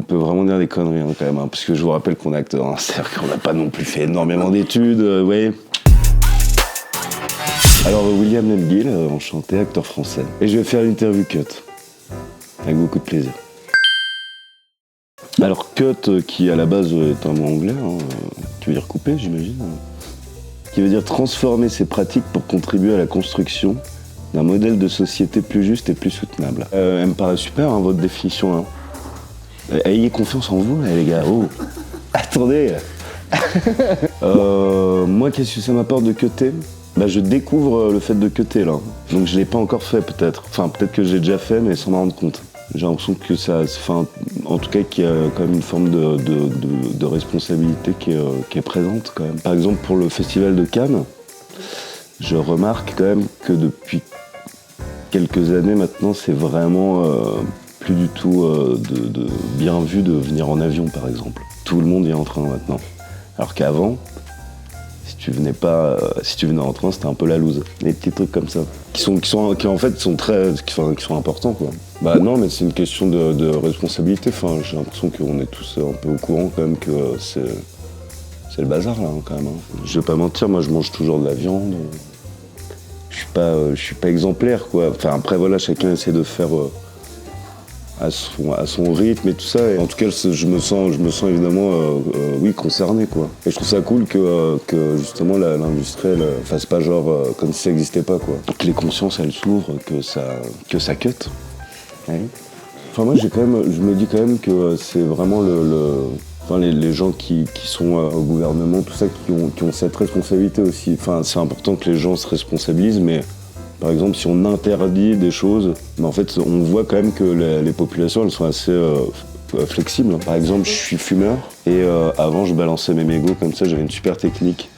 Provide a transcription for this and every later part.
peut vraiment dire des conneries quand même, parce que je vous rappelle qu'on est acteur, c'est-à-dire qu'on n'a pas non plus fait énormément d'études, ouais. Alors William Nemguil, enchanté, acteur français. Et je vais faire l'interview cut, avec beaucoup de plaisir. Alors cut, qui à la base est un mot anglais, qui veut dire couper j'imagine, qui veut dire transformer ses pratiques pour contribuer à la construction d'un modèle de société plus juste et plus soutenable. Elle me paraît super votre définition. Ayez confiance en vous les gars. Oh, attendez. Moi qu'est-ce que ça m'apporte de cutter ? Je découvre le fait de cutter là, donc je l'ai pas encore fait peut-être. Enfin peut-être que j'ai déjà fait mais sans m'en rendre compte. J'ai l'impression que ça, en tout cas qu'il y a quand même une forme de responsabilité qui est présente quand même. Par exemple pour le festival de Cannes, je remarque quand même que depuis quelques années maintenant c'est vraiment plus du tout de bien vu de venir en avion par exemple. Tout le monde y est en train maintenant. Alors qu'avant, si tu venais en train, c'était un peu la loose. Des petits trucs comme ça, qui en fait sont importants quoi. Non, mais c'est une question de responsabilité. Enfin, j'ai l'impression qu'on est tous un peu au courant quand même que c'est le bazar là quand même. Je vais pas mentir, moi je mange toujours de la viande. Je suis pas exemplaire quoi. Enfin après voilà, chacun essaie de faire à son rythme et tout ça. Et en tout cas, je me sens évidemment oui concerné quoi. Et je trouve ça cool que justement l'industrie elle fasse pas genre comme si ça n'existait pas quoi. Que les consciences elles s'ouvrent, que ça cut. Ouais. Enfin moi je me dis quand même que c'est vraiment les gens qui sont au gouvernement, tout ça, qui ont cette responsabilité aussi. Enfin c'est important que les gens se responsabilisent, mais par exemple, si on interdit des choses, en fait, on voit quand même que les populations, elles sont assez flexibles. Par exemple, je suis fumeur et avant, je balançais mes mégots comme ça. J'avais une super technique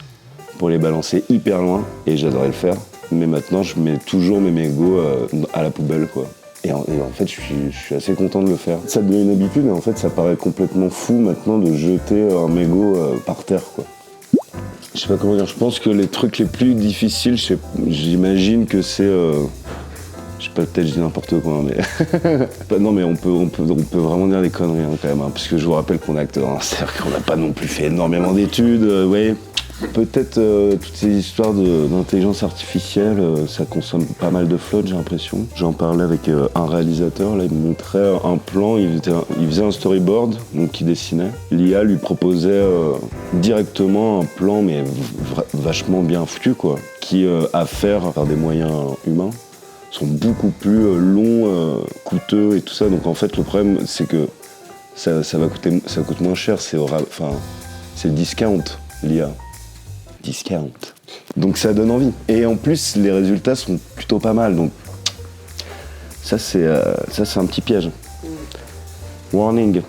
pour les balancer hyper loin et j'adorais le faire. Mais maintenant, je mets toujours mes mégots à la poubelle, quoi. Et en fait, je suis assez content de le faire. Ça devient une habitude et en fait, ça paraît complètement fou maintenant de jeter un mégot par terre, quoi. Je sais pas comment dire, je pense que les trucs les plus difficiles, j'imagine que c'est... je sais pas, peut-être je dis n'importe quoi, mais... non mais on peut vraiment dire des conneries quand même, parce que je vous rappelle qu'on est acteur, c'est-à-dire qu'on n'a pas non plus fait énormément d'études, ouais. Peut-être toutes ces histoires d'intelligence artificielle, ça consomme pas mal de flotte, j'ai l'impression. J'en parlais avec un réalisateur, là, il me montrait un plan, il faisait un storyboard, donc il dessinait. L'IA lui proposait directement un plan, mais vachement bien foutu, quoi, qui, à faire par des moyens humains, sont beaucoup plus longs, coûteux et tout ça. Donc en fait, le problème, c'est que ça coûte moins cher, c'est discount, l'IA. Discount. Donc ça donne envie. Et en plus, les résultats sont plutôt pas mal. Donc ça, c'est un petit piège. Warning.